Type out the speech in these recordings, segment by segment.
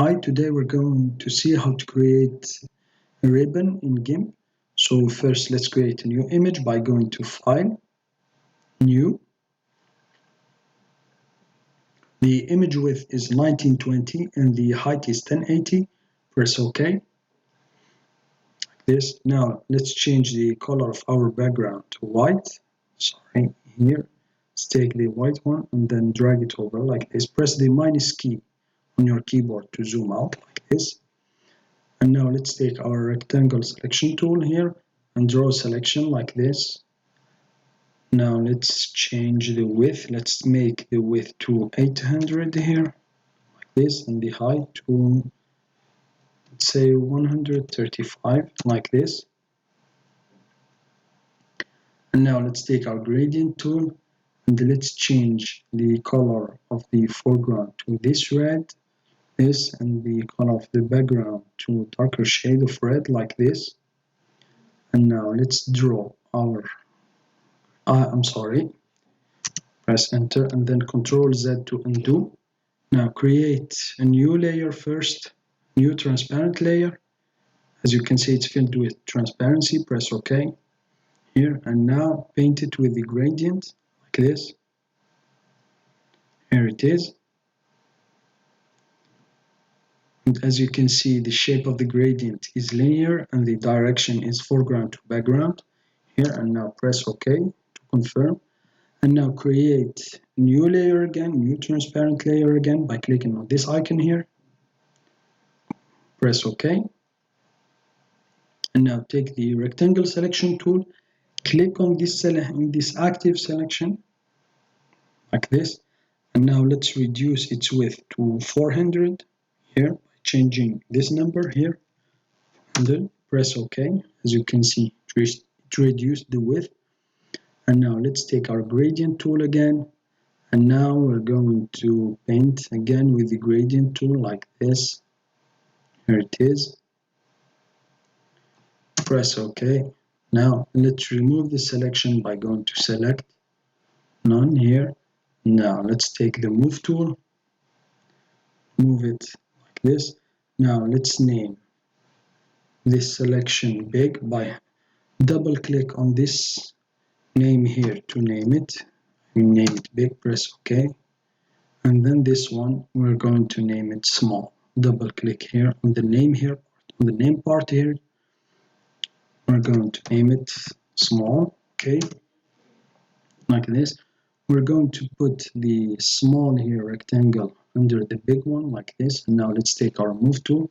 Hi, today we're going to see how to create a ribbon in GIMP. So first let's create a new image by going to File, New. The image width is 1920 and the height is 1080. Press OK. Like this. Now let's change the color of our background to white. Sorry, here. Let's take the white one and then drag it over like this. Press the minus key on your keyboard to zoom out like this. And now let's take our rectangle selection tool here and draw a selection like this. Now let's change the width. Let's make the width to 800 here, like this, and the height to, let's say, 135, like this. And now let's take our gradient tool and let's change the color of the foreground to this red, this, and the color of the background to a darker shade of red like this. And now let's draw our press enter and then Ctrl Z to undo. Now create a new layer first, new transparent layer. As you can see, it's filled with transparency. Press OK here, and now paint it with the gradient like this. Here it is. And as you can see, the shape of the gradient is linear and the direction is foreground to background here. And now press OK to confirm. And now create a new layer again, new transparent layer again by clicking on this icon here. Press OK. And now take the rectangle selection tool, click on this active selection like this. And now let's reduce its width to 400 here by changing this number here. And then press OK. As you can see, it reduced the width. And now let's take our gradient tool again. And now we're going to paint again with the gradient tool like this. Here it is. Press OK. Now let's remove the selection by going to Select, None here. Now let's take the Move tool, move it like this. Now let's name this selection Big by double click on this name here to name it. We name it Big, press OK. And then this one, we're going to name it Small. Double click here on the name here, on the name part here. We're going to name it Small, okay, like this. We're going to put the small here rectangle under the big one like this. And now let's take our Move tool.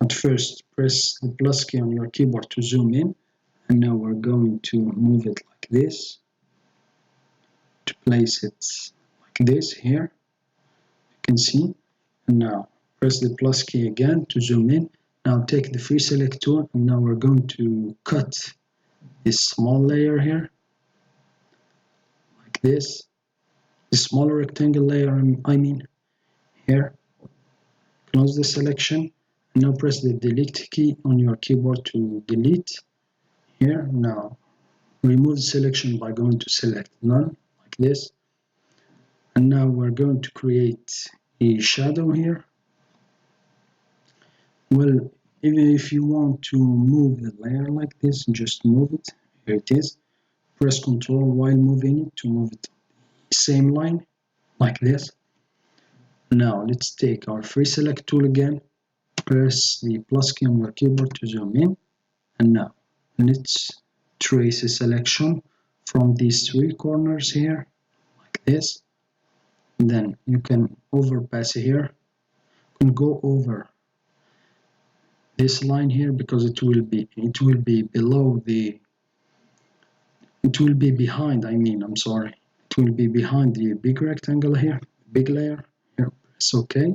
At first, press the plus key on your keyboard to zoom in. And now we're going to move it like this, to place it like this here. You can see. And now press the plus key again to zoom in. Now take the free select tool, and now we're going to cut this small layer here, like this. The smaller rectangle layer, I mean, here. Close the selection, and now press the delete key on your keyboard to delete. Here, now remove the selection by going to Select None, like this. And now we're going to create a shadow here. Well, even if you want to move the layer like this, just move it. Here it is. Press Ctrl while moving it to move it same line, like this. Now let's take our free select tool again. Press the plus key on your keyboard to zoom in. And now let's trace a selection from these three corners here, like this. Then you can overpass here. You can go over this line here because it will be below the, it will be behind, I'm sorry. It will be behind the big rectangle here, big layer. Here, press OK.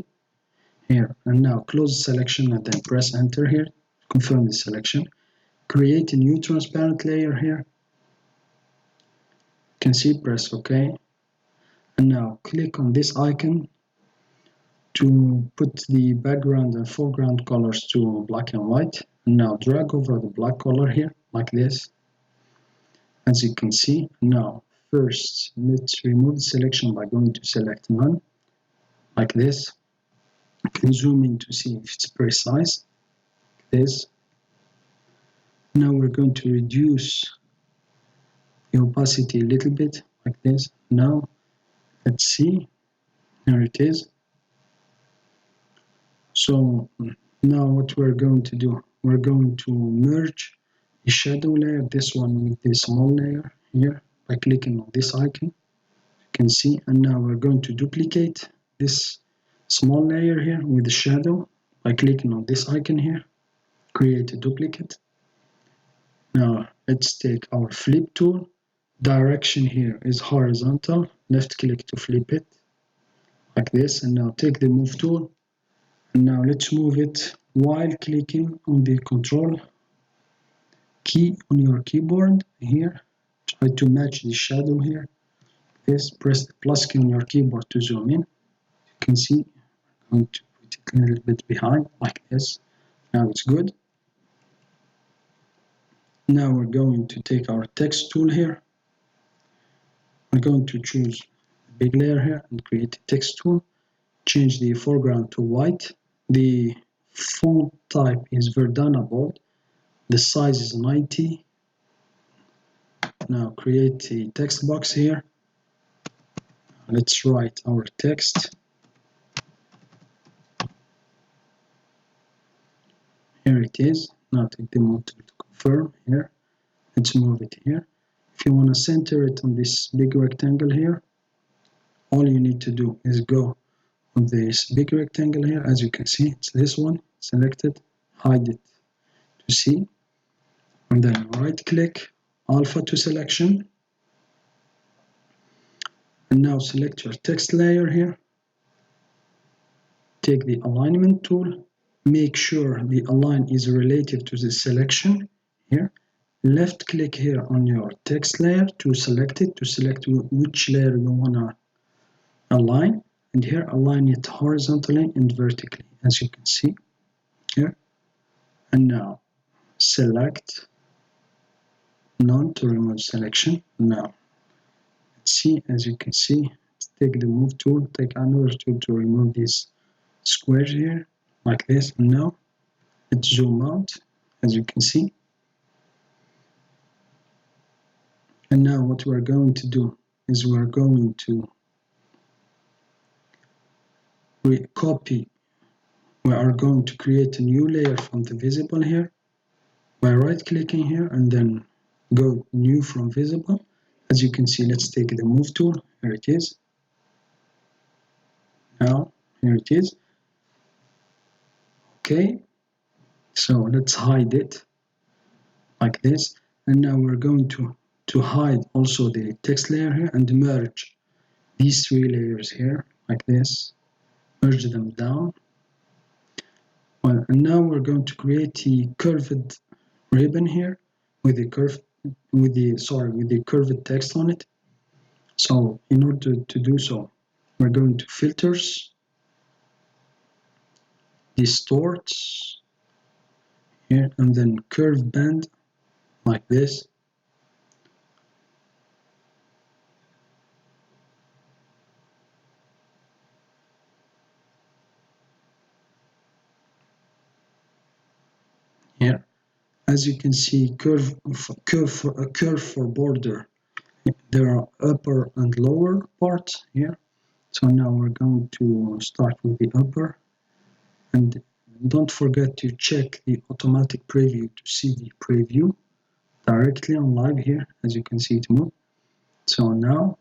Here, and now close the selection and then press enter here. Confirm the selection. Create a new transparent layer here. You can see, press OK. And now click on this icon to put the background and foreground colors to black and white. And now drag over the black color here, like this. As you can see, now first let's remove the selection by going to Select None, like this. You can zoom in to see if it's precise. This. Now we're going to reduce the opacity a little bit, like this. Now, let's see. There it is. So now what we're going to do, we're going to merge the shadow layer, this one with the small layer here, by clicking on this icon. You can see, and now we're going to duplicate this small layer here with the shadow by clicking on this icon here, create a duplicate. Now let's take our flip tool. Direction here is horizontal, left click to flip it, like this, and now take the move tool. And now let's move it while clicking on the control key on your keyboard here. Try to match the shadow here. This, press the plus key on your keyboard to zoom in. You can see I'm going to put it a little bit behind, like this. Now it's good. Now we're going to take our text tool here. We're going to choose the big layer here and create a text tool. Change the foreground to white. The font type is Verdana bold. The size is 90. Now create a text box here. Let's write our text. Here it is. Now take the move tool to confirm here. Let's move it here. If you want to center it on this big rectangle here, all you need to do is go on this big rectangle here. As you can see, it's this one. Select it, hide it to see, and then right click, alpha to selection. And now select your text layer here. Take the alignment tool. Make sure the align is relative to the selection here. Left click here on your text layer to select it, to select which layer you want to align. And here align it horizontally and vertically, as you can see here. And now select none to remove selection. Now let's see, as you can see, let's take the move tool, take another tool to remove these squares here, like this. And now let's zoom out, as you can see. And now what we're going to do is we're going to copy. We are going to create a new layer from the visible here by right clicking here and then go new from visible. As you can see, let's take the move tool. Here it is. Now here it is. Okay, so let's hide it like this. And now we're going to hide also the text layer here and merge these three layers here like this. Merge them down. Well, and now we're going to create a curved ribbon here with the curved text on it. So in order to do so, we're going to filters, distorts here, and then curve band like this. Here, as you can see, curve for border. There are upper and lower parts here. So now we're going to start with the upper, and don't forget to check the automatic preview to see the preview directly on live here. As you can see it move. So now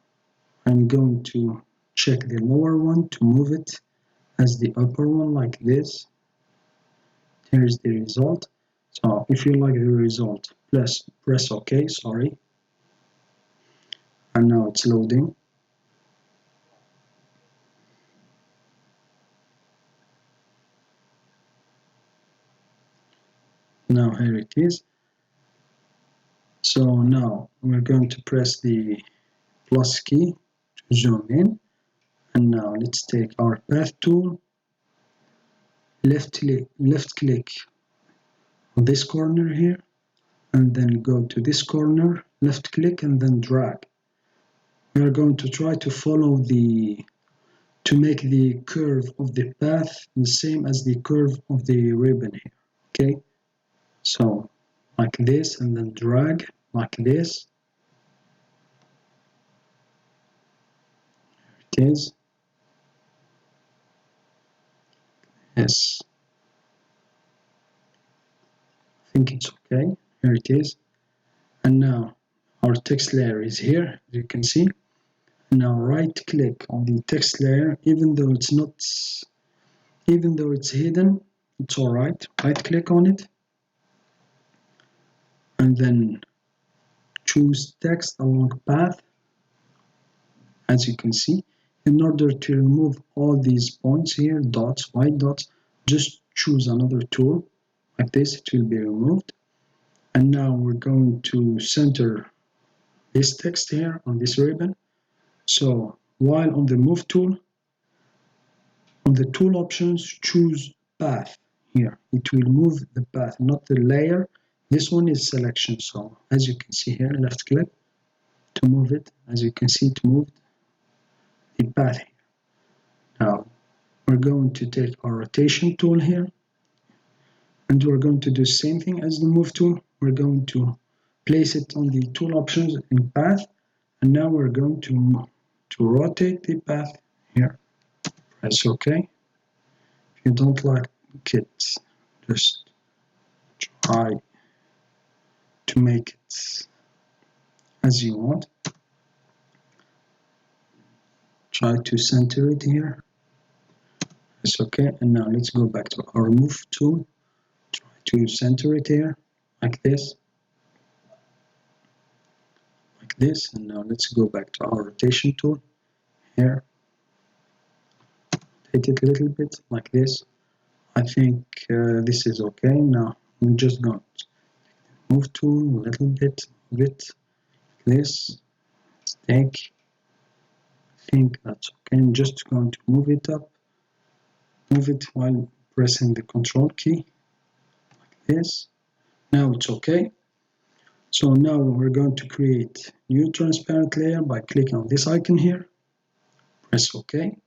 I'm going to check the lower one to move it as the upper one like this. Here's the result. So if you like the result, press OK, sorry. And now it's loading. Now here it is. So now we're going to press the plus key to zoom in. And now let's take our path tool, left click on this corner here, and then go to this corner, left click, and then drag. We are going to try to follow the to make the curve of the path the same as the curve of the ribbon here. Okay, so like this, and then drag like this. It is. Yes, I think it's okay. Here it is. And now our text layer is here, as you can see. Now right click on the text layer, even though it's hidden, it's alright. Right click on it and then choose text along path, as you can see. In order to remove all these points here, dots, white dots, just choose another tool like this, it will be removed. And now we're going to center this text here on this ribbon. So while on the move tool, on the tool options, choose path here. It will move the path, not the layer. This one is selection. So as you can see here, left click to move it. As you can see, it moved the path here. Now we're going to take our rotation tool here, and we're going to do the same thing as the move tool. We're going to place it on the tool options in path, and now we're going to rotate the path here. Press OK. If you don't like it, just try to make it as you want. Try to center it here. It's okay. And now let's go back to our move tool. Try to center it here like this. Like this. And now let's go back to our rotation tool here. Rotate it a little bit like this. I think this is okay. Now we're just going to move tool a little bit, like this. Take. I think that's okay. I'm just going to move it up. Move it while pressing the control key like this. Now it's okay. So now we're going to create new transparent layer by clicking on this icon here. Press OK.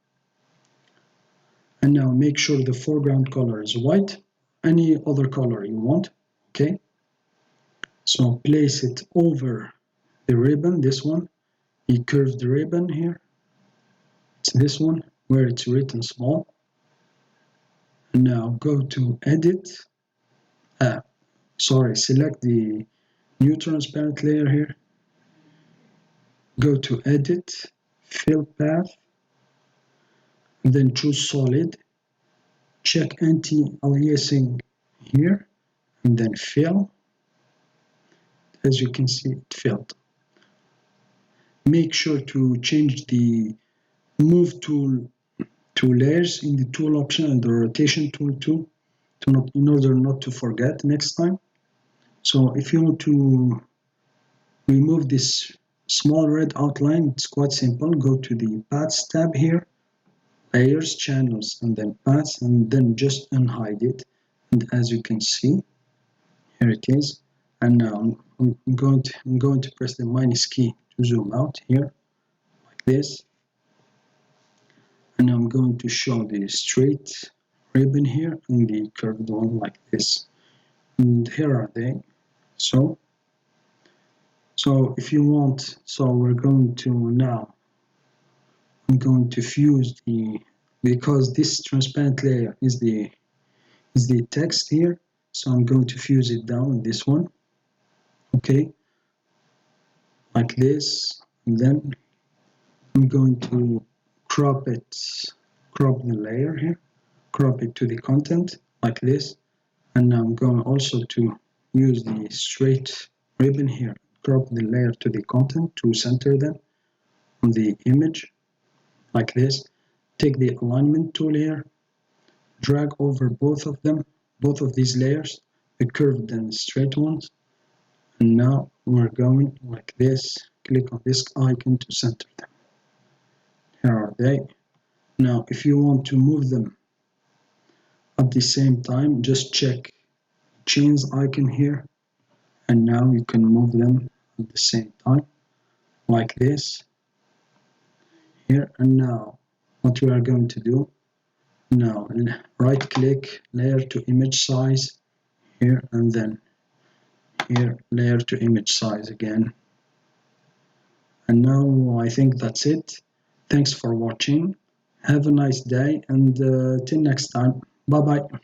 And now make sure the foreground color is white. Any other color you want. Okay. So place it over the ribbon, this one. You curve the ribbon here. It's this one where it's written small. And now go to edit. Select the new transparent layer here. Go to edit, fill path, and then choose solid. Check anti-aliasing here, and then fill. As you can see, it filled. Make sure to change the move tool to layers in the tool option and the rotation tool too, in order not to forget next time. So if you want to remove this small red outline, it's quite simple. Go to the paths tab here, layers, channels, and then paths, and then just unhide it. And as you can see, here it is. And now I'm going to press the minus key to zoom out here, like this. And I'm going to show the straight ribbon here and the curved one like this. And here are they. So if you want, we're going to now, I'm going to fuse because this transparent layer is the text here. So I'm going to fuse it down with this one. Okay. Like this. And then I'm going to crop the layer here. Crop it to the content like this. And now I'm going also to use the straight ribbon here. Crop the layer to the content to center them on the image like this. Take the alignment tool here, drag over both of them, both of these layers, the curved and straight ones. And now we're going like this. Click on this icon to center them. Here are they. Now if you want to move them at the same time, just check chains icon here, and now you can move them at the same time like this here. And now what we are going to do now, right click, layer to image size here, and then here, layer to image size again. And now I think that's it. Thanks for watching. Have a nice day, and till next time. Bye bye.